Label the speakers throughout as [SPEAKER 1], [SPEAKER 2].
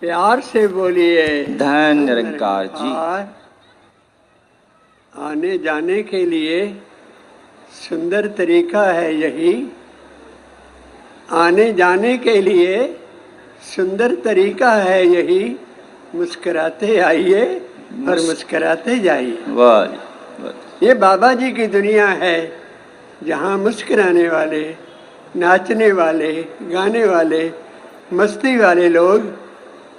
[SPEAKER 1] प्यार से बोलिए।
[SPEAKER 2] धन निरंकार जी।
[SPEAKER 1] आने जाने के लिए सुंदर तरीका है यही, आने जाने के लिए सुंदर तरीका है यही, मुस्कुराते आइए और मुस्कुराते जाइए।
[SPEAKER 2] वाह।
[SPEAKER 1] ये बाबा जी की दुनिया है जहाँ मुस्कुराने वाले, नाचने वाले, गाने वाले, मस्ती वाले लोग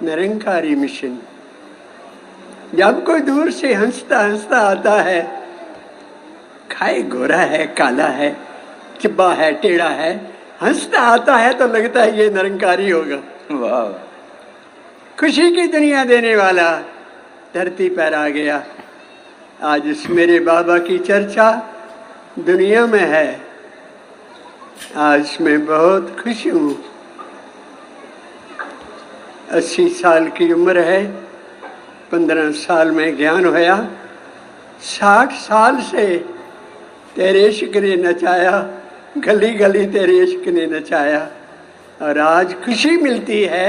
[SPEAKER 1] निरंकारी मिशन। जब कोई दूर से हंसता हंसता आता है, खाए गोरा है, काला है, चिब्बा है, टेढ़ा है, हंसता आता है तो लगता है ये निरंकारी होगा।
[SPEAKER 2] वाह।
[SPEAKER 1] खुशी की दुनिया देने वाला धरती पर आ गया। आज इस मेरे बाबा की चर्चा दुनिया में है। आज मैं बहुत खुश हूँ। 80 साल की उम्र है, 15 साल में ज्ञान होया, 60 साल से तेरे इश्क ने नचाया, गली गली तेरे इश्क ने नचाया। और आज खुशी मिलती है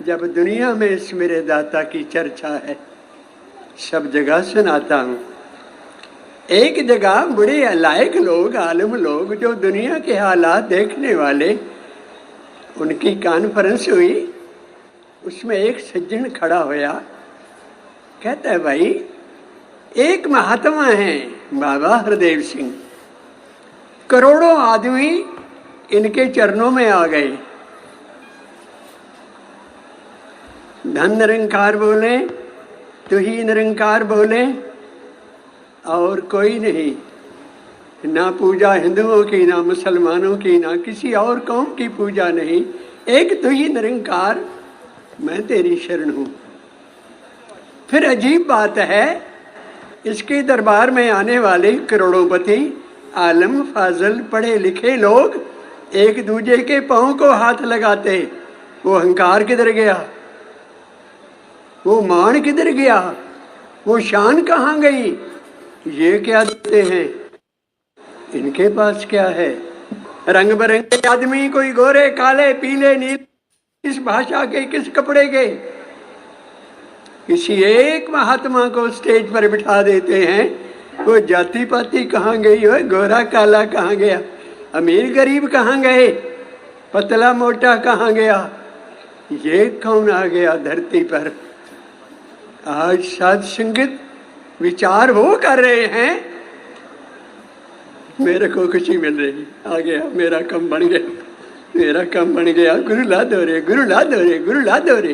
[SPEAKER 1] जब दुनिया में इस मेरे दाता की चर्चा है। सब जगह सुनाता हूँ। एक जगह बड़े लायक लोग, आलिम लोग, जो दुनिया के हालात देखने वाले, उनकी कॉन्फ्रेंस हुई। उसमें एक सज्जन खड़ा होया, कहता है भाई एक महात्मा है बाबा हरदेव सिंह, करोड़ों आदमी इनके चरणों में आ गए। धन निरंकार बोले, तू ही निरंकार बोले और कोई नहीं। ना पूजा हिंदुओं की, ना मुसलमानों की, ना किसी और कौम की पूजा नहीं। एक तू ही निरंकार, मैं तेरी शरण हूं। फिर अजीब बात है, इसके दरबार में आने वाले करोड़ोंपति, आलम, फाजल, पढ़े लिखे लोग एक दूजे के पांव को हाथ लगाते। वो अहंकार किधर गया? वो मान किधर गया? वो शान कहाँ गई? ये क्या देते हैं? इनके पास क्या है? रंग बिरंगे आदमी, कोई गोरे, काले, पीले, नीले, किस भाषा के, किस कपड़े के, किसी एक महात्मा को स्टेज पर बिठा देते हैं। वो जाति पाति कहाँ गई हो? गोरा काला कहाँ गया? अमीर गरीब कहाँ गए? पतला मोटा कहाँ गया? ये कौन आ गया धरती पर? आज साध संगत विचार वो कर रहे हैं, मेरे को खुशी मिल रही। आ गया, मेरा कम बन गया, मेरा कम बन गया। गुरु ला दो रे, गुरु ला दो रे, गुरु ला दो रे।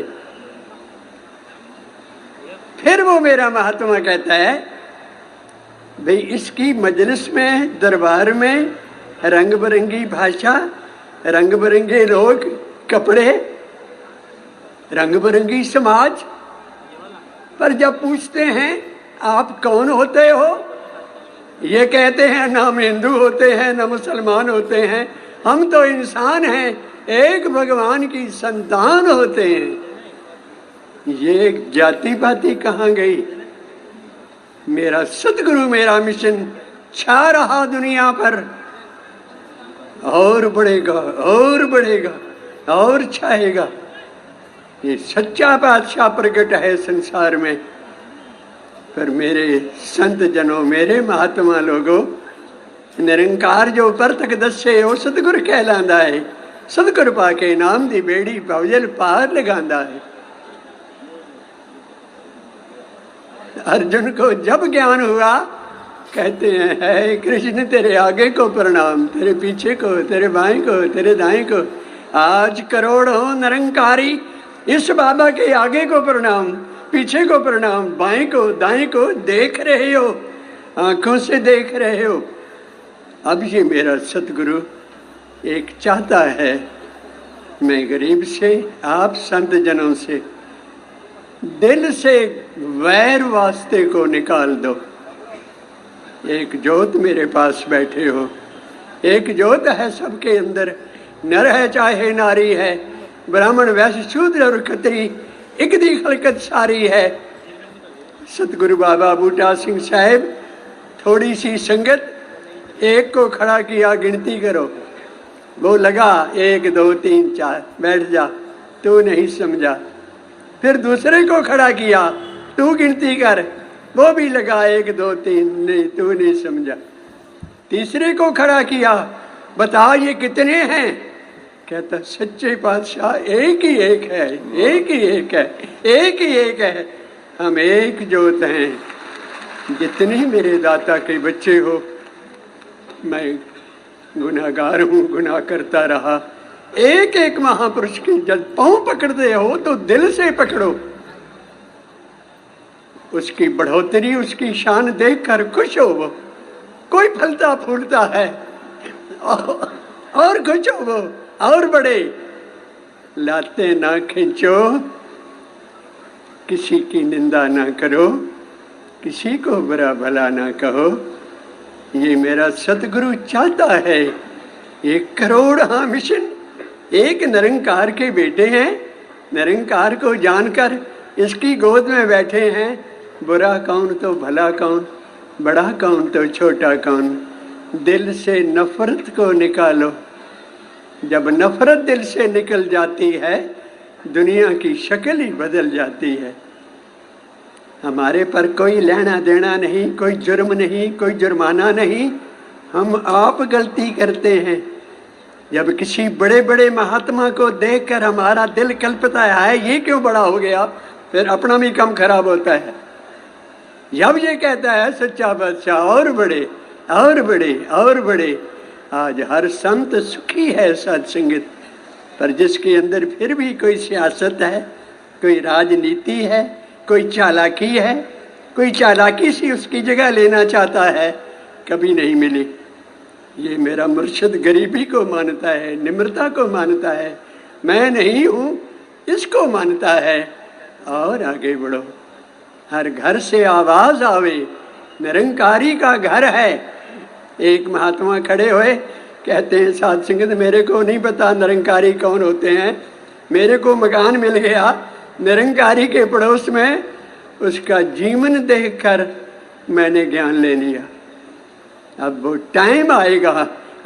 [SPEAKER 1] फिर वो मेरा महात्मा कहता है भाई इसकी मजलिस में, दरबार में रंग बिरंगी भाषा, रंग बिरंगे लोग, कपड़े, रंग बिरंगी समाज, पर जब पूछते हैं आप कौन होते हो, ये कहते हैं ना हम हिंदू होते हैं ना मुसलमान होते हैं, हम तो इंसान हैं, एक भगवान की संतान होते हैं। ये जाति पाति कहाँ गई? मेरा सतगुरु, मेरा मिशन छा रहा दुनिया पर, और बढ़ेगा और बढ़ेगा और छाएगा। ये सच्चा बादशाह प्रकट है संसार में। पर मेरे संत जनों, मेरे महात्मा लोगों, निरंकार जो पर तक दसे वो सतगुर कहलांदा है। सतगुर पाके नाम दी बेड़ी भवजल पार लगांदा है। अर्जुन को जब ज्ञान हुआ, कहते हैं है कृष्ण तेरे आगे को प्रणाम, तेरे पीछे को, तेरे बाएं को, तेरे दाएं को। आज करोड़ों निरंकारी इस बाबा के आगे को प्रणाम, पीछे को प्रणाम, बाएं को, दाएं को देख रहे हो, आंखों से देख रहे हो। अब ये मेरा सतगुरु एक चाहता है, मैं गरीब से, आप संत जनों से दिल से वैर वास्ते को निकाल दो। एक ज्योत मेरे पास बैठे हो, एक ज्योत है सबके अंदर, नर है चाहे नारी है, ब्राह्मण वैश्य शूद्र और खत्री, एक दी खलकत सारी है। सतगुरु बाबा बूटा सिंह साहब, थोड़ी सी संगत, एक को खड़ा किया, गिनती करो। वो लगा 1 2 3 4, बैठ जा, तू नहीं समझा। फिर दूसरे को खड़ा किया, तू गिनती कर, वो भी लगा 1 2 3, नहीं तू नहीं समझा। तीसरे को खड़ा किया, बता ये कितने हैं? कहता सच्चे पातशाह एक ही एक है, एक ही एक है, एक ही एक है, हम एक जोत हैं। जितने मेरे दाता के बच्चे हो, मैं गुनाहगार हूँ, गुनाह करता रहा। एक एक महापुरुष की जब पांव पकड़ते हो तो दिल से पकड़ो, उसकी बढ़ोतरी, उसकी शान देखकर खुश हो। वो कोई फलता फूलता है और खुश हो वो, और बड़े लाते ना खींचो, किसी की निंदा ना करो, किसी को बुरा भला ना कहो। ये मेरा सतगुरु चाहता है। 1 करोड़ हाँ मिशन, एक निरंकार के बेटे हैं, निरंकार को जानकर इसकी गोद में बैठे हैं। बुरा कौन तो भला कौन, बड़ा कौन तो छोटा कौन। दिल से नफरत को निकालो। जब नफरत दिल से निकल जाती है, दुनिया की शक्ल ही बदल जाती है। हमारे पर कोई लेना देना नहीं, कोई जुर्म नहीं, कोई जुर्माना नहीं, हम आप गलती करते हैं। जब किसी बड़े बड़े महात्मा को देखकर हमारा दिल कल्पता है ये क्यों बड़ा हो गया, फिर अपना भी कम खराब होता है। जब ये कहता है सच्चा बादशाह और बड़े और बड़े और बड़े। आज हर संत सुखी है सत्संगत, पर जिसके अंदर फिर भी कोई सियासत है, कोई राजनीति है, कोई चालाकी है, कोई चालाकी से उसकी जगह लेना चाहता है, कभी नहीं मिली। ये मेरा मुर्शिद गरीबी को मानता है, निम्रता को मानता है, मैं नहीं हूँ इसको मानता है। और आगे बढ़ो, हर घर से आवाज आवे, निरंकारी का घर है। एक महात्मा खड़े हुए कहते हैं साध संगत मेरे को नहीं पता निरंकारी कौन होते हैं, मेरे को मकान मिल गया निरंकारी के पड़ोस में, उसका जीवन देखकर मैंने ज्ञान ले लिया। अब वो टाइम आएगा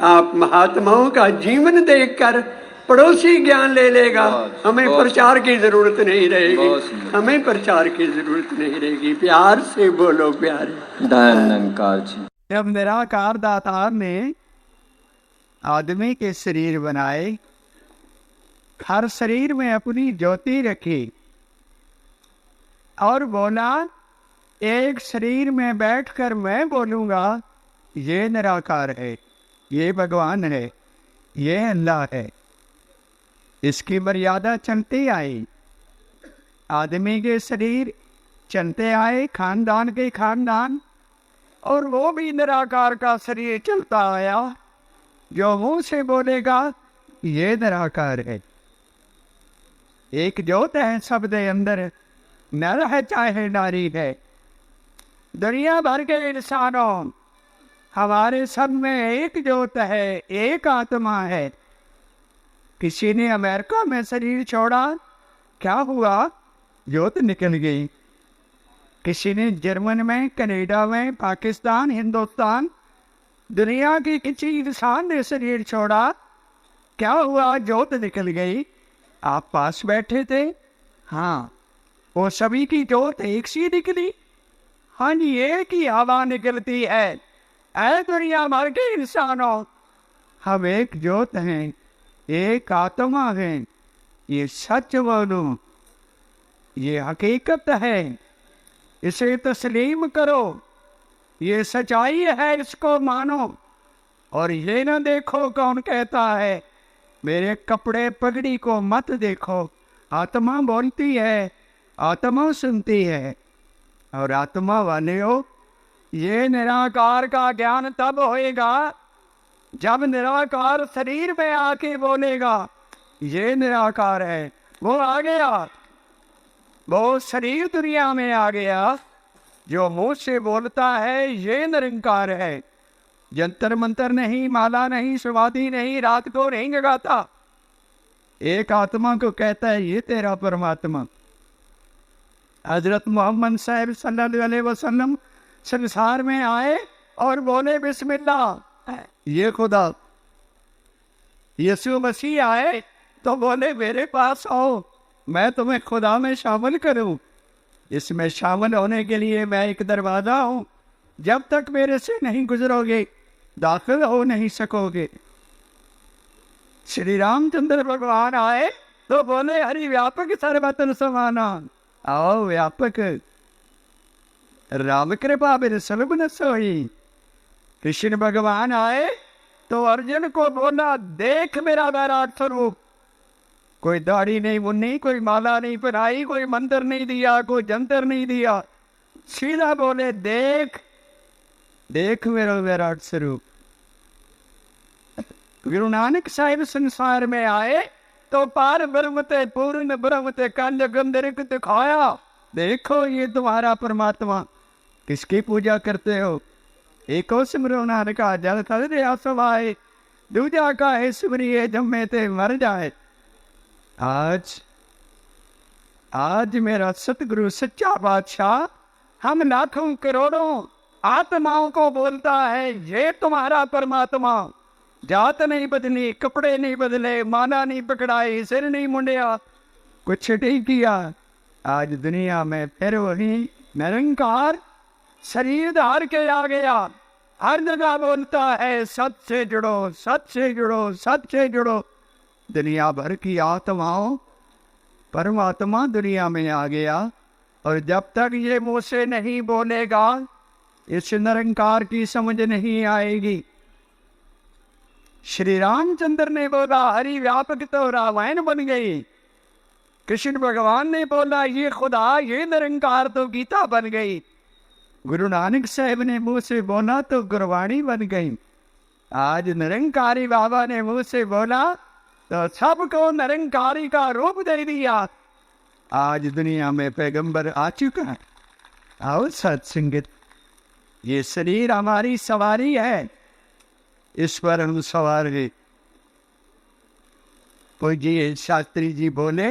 [SPEAKER 1] आप महात्माओं का जीवन देखकर पड़ोसी ज्ञान ले लेगा। हमें प्रचार की जरूरत नहीं रहेगी, हमें प्रचार की जरूरत नहीं रहेगी। प्यार से बोलो प्यारे।
[SPEAKER 2] धन्यकार जी।
[SPEAKER 3] जब निराकार दातार ने आदमी के शरीर बनाए, हर शरीर में अपनी ज्योति रखी और बोला एक शरीर में बैठकर मैं बोलूंगा ये निराकार है, ये भगवान है, ये अल्लाह है। इसकी मर्यादा चलती आई, आदमी के शरीर चलते आए, खानदान के खानदान, और वो भी निराकार का शरीर चलता आया। जो मुंह से बोलेगा ये निराकार है। एक ज्योत है सबके अंदर, नर है चाहे नारी है। दुनिया भर के इंसानों, हमारे सब में एक ज्योत है, एक आत्मा है। किसी ने अमेरिका में शरीर छोड़ा, क्या हुआ? ज्योत निकल गई। किसी ने जर्मन में, कनाडा में, पाकिस्तान, हिंदुस्तान, दुनिया की किसी इंसान ने शरीर छोड़ा, क्या हुआ? ज्योत निकल गई। आप पास बैठे थे, हाँ, वो सभी की ज्योत एक सी निकली। हाँ जी, एक ही हवा निकलती है। ऐ दुनिया भर के इंसानों, हम एक ज्योत हैं, एक आत्मा है। ये सच बोलो, ये हकीकत है, इसे तस्लीम करो, ये सच्चाई है, इसको मानो। और ये न देखो कौन कहता है, मेरे कपड़े पगड़ी को मत देखो। आत्मा बोलती है, आत्मा सुनती है। और आत्मा वाले हो, ये निराकार का ज्ञान तब होएगा जब निराकार शरीर में आके बोलेगा ये निराकार है। वो आ गया, वो शरीर दुनिया में आ गया। जो मुंह से बोलता है ये निरंकार है, जंतर मंतर नहीं, माला नहीं, समाधि नहीं, रात को नहीं जगाता। एक आत्मा को कहता है ये तेरा परमात्मा। हजरत मोहम्मद साहब सल्लल्लाहु अलैहि वसल्लम संसार में आए और बोले बिस्मिल्लाह, ये खुदा। यीशु मसीह आए तो बोले मेरे पास आओ, मैं तुम्हें खुदा में शामिल करूं। इसमें शामिल होने के लिए मैं एक दरवाजा हूं, जब तक मेरे से नहीं गुजरोगे दाखिल हो नहीं सकोगे। श्री रामचंद्र भगवान आए तो बोले हरि व्यापक सर्वत्र समाना। आओ व्यापक, राम कृपा बिन सुलभ न सोई। कृष्ण भगवान आए तो अर्जुन को बोला देख मेरा वैराट स्वरूप। कोई दाढ़ी नहीं मुन्नी, कोई माला नहीं पहनाई, कोई मंत्र नहीं दिया, कोई जंतर नहीं दिया, सीधा बोले देख देख मेरा विराट स्वरूप। गुरु नानक साहिब संसार में आए तो पार ब्रह्म ते पूर्ण ब्रह्म ते कंज गंधर्व दिखाया। देखो ये तुम्हारा परमात्मा, किसकी पूजा करते हो? एको सिमरो नानका जल थल दया समाए, दूजा का है सिमरिए जम्मे ते मर जाए। आज मेरा सतगुरु सच्चा बादशाह हम लाखों करोड़ों आत्माओं को बोलता है ये तुम्हारा परमात्मा। जात नहीं बदली, कपड़े नहीं बदले, माला नहीं पकड़ाई, सिर नहीं मुंडिया, कुछ नहीं किया। आज दुनिया में फिर वही निरंकार शरीर धार के आ गया। हर जगह बोलता है सत से जुड़ो, सत से जुड़ो, सत से जुड़ो। दुनिया भर की आत्माओं, परमात्मा दुनिया में आ गया। और जब तक ये मुंह से नहीं बोलेगा इस निरंकार की समझ नहीं आएगी। श्री रामचंद्र ने बोला हरि व्यापक तो रामायण बन गई। कृष्ण भगवान ने बोला ये खुदा ये निरंकार तो गीता बन गई। गुरु नानक साहब ने मुंह से बोला तो गुरबाणी बन गई। आज निरंकारी बाबा ने मुंह से बोला तो सबको निरंकारी का रूप दे दिया। आज दुनिया में पैगंबर आ चुका है। आओ सत्संगत, ये शरीर हमारी सवारी है, इस पर हम सवार हैं। पूज्य शास्त्री जी बोले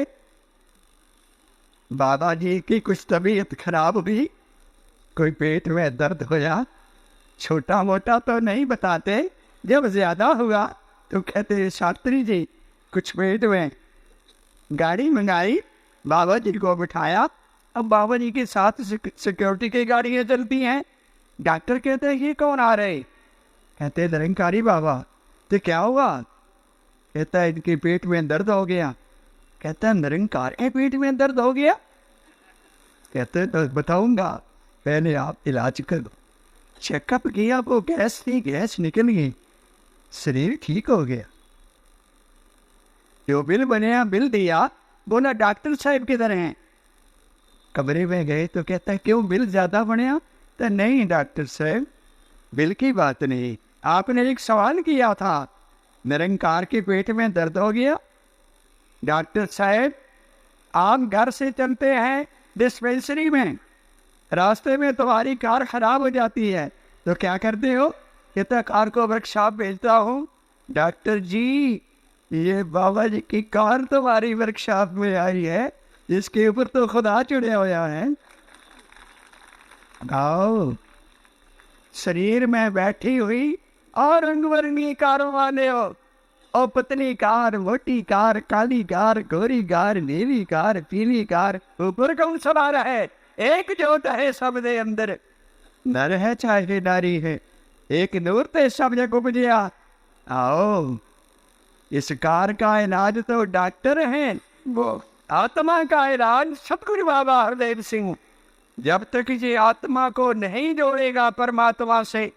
[SPEAKER 3] बाबा जी की कुछ तबीयत खराब हुई, कोई पेट में दर्द होया, छोटा मोटा तो नहीं बताते, जब ज्यादा हुआ तो कहते शास्त्री जी कुछ पेट में। गाड़ी मंगाई, बाबा जी को बिठाया। अब बाबा जी के साथ सिक्योरिटी की गाड़ियां चलती हैं। डॉक्टर कहते हैं ये कौन आ रहे? कहते निरंकारी बाबा। तो क्या हुआ? कहता है इनके पेट में दर्द हो गया। कहता है निरंकार के पेट में दर्द हो गया? कहते तो बताऊंगा, पहले आप इलाज कर दो। चेकअप किया, वो गैस थी, गैस निकल गई, शरीर ठीक हो गया। जो बिल बने बिल दिया, बोला डॉक्टर साहब किधर हैं? कमरे में गए तो कहता है क्यों बिल ज्यादा बने? तो नहीं डॉक्टर साहब, बिल की बात नहीं, आपने एक सवाल किया था, निरंकार के पेट में दर्द हो गया। डॉक्टर साहब आप घर से चलते हैं डिस्पेंसरी में, रास्ते में तुम्हारी कार खराब हो जाती है तो क्या करते हो? कहता कार को वर्कशॉप भेजता हूँ। डॉक्टर जी ये बाबा जी की कार तुम्हारी वर्कशॉप में आई है, जिसके ऊपर तो खुदा चढ़ा हुआ है। आओ, शरीर में बैठी हुई और रंग बिरंगी कारों वाले हो, और पतली कार, मोटी कार, काली कार, गोरी कार, नीली कार, पीली कार, ऊपर कौन सवार है? एक जोत है सब दे अंदर, नर है चाहे नारी है, एक नूर ते सब जग उपजिया। आओ, इस कार का इलाज तो डॉक्टर हैं, वो आत्मा का इलाज सतगुरु बाबा हरदेव सिंह। जब तक ये आत्मा को नहीं जोड़ेगा परमात्मा से,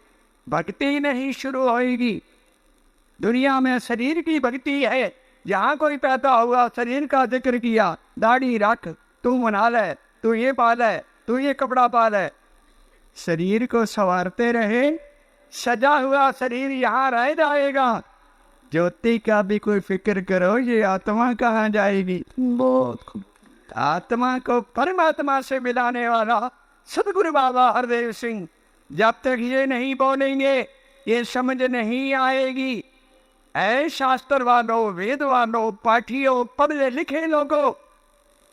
[SPEAKER 3] भक्ति नहीं शुरू होएगी। दुनिया में शरीर की भक्ति है, जहाँ कोई पैदा हुआ शरीर का जिक्र किया, दाढ़ी रख, तू मना ले, तू ये पाल है, तू ये कपड़ा पाल है। शरीर को संवारते रहे, सजा हुआ शरीर यहाँ रह जाएगा। ज्योति का भी कोई फिक्र करो, ये आत्मा कहाँ जाएगी? आत्मा को परमात्मा से मिलाने वाला सतगुरु बाबा हरदेव सिंह। जब तक ये नहीं बोलेंगे ये समझ नहीं आएगी। ऐ शास्त्र वालों, वेद वालों, पाठियों, पढ़े लिखे लोगों,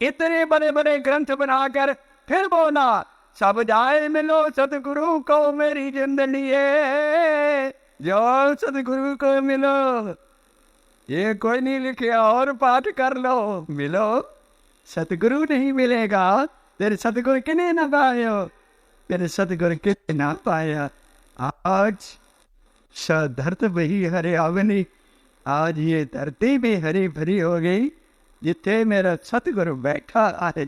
[SPEAKER 3] इतने बड़े बड़े ग्रंथ बनाकर फिर बोला सब जाए मिलो सतगुरु को मेरी जिंदगी है, जो सतगुरु को मिलो। ये कोई नहीं लिखे और पाठ कर लो, मिलो सतगुरु नहीं मिलेगा तेरे सतगुरु किने ना पायो, तेरे सतगुरु किने ना पाया। आज धरती वही हरे आवनी, आज ये धरती भी हरी भरी हो गई जिथे मेरा सतगुरु बैठा है।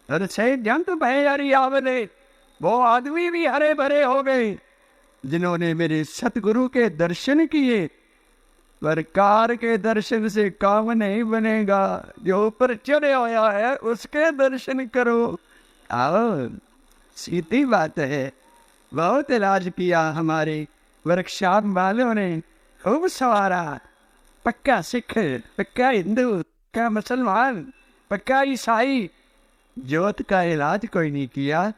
[SPEAKER 3] और से जंत भय हरी आवने, वो आदमी भी हरे भरे हो गए जिन्होंने मेरे सतगुरु के दर्शन किए। पर कार के दर्शन से काम नहीं बनेगा, जो ऊपर चढ़े होया है उसके दर्शन करो। आओ, सीधी बात है। बहुत इलाज किया हमारे वर्कशॉप वालों ने, खूब सवारा। पक्का सिख, पक्का हिंदू, पक्का मुसलमान, पक्का ईसाई, जोत का इलाज कोई नहीं किया।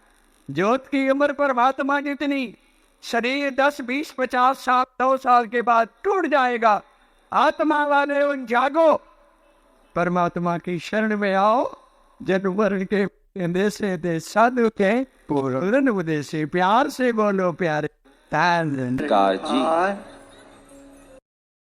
[SPEAKER 3] जोत की उम्र परमात्मा जितनी, शरीर 10, 20, 50 साल 100 साल के बाद टूट जाएगा। आत्मा वाले उन जागो, परमात्मा की शरण में आओ। जनवर के देशे दे साधु के पूर्ण उद्देश्य, प्यार से बोलो प्यारे।
[SPEAKER 2] निरंकार जी।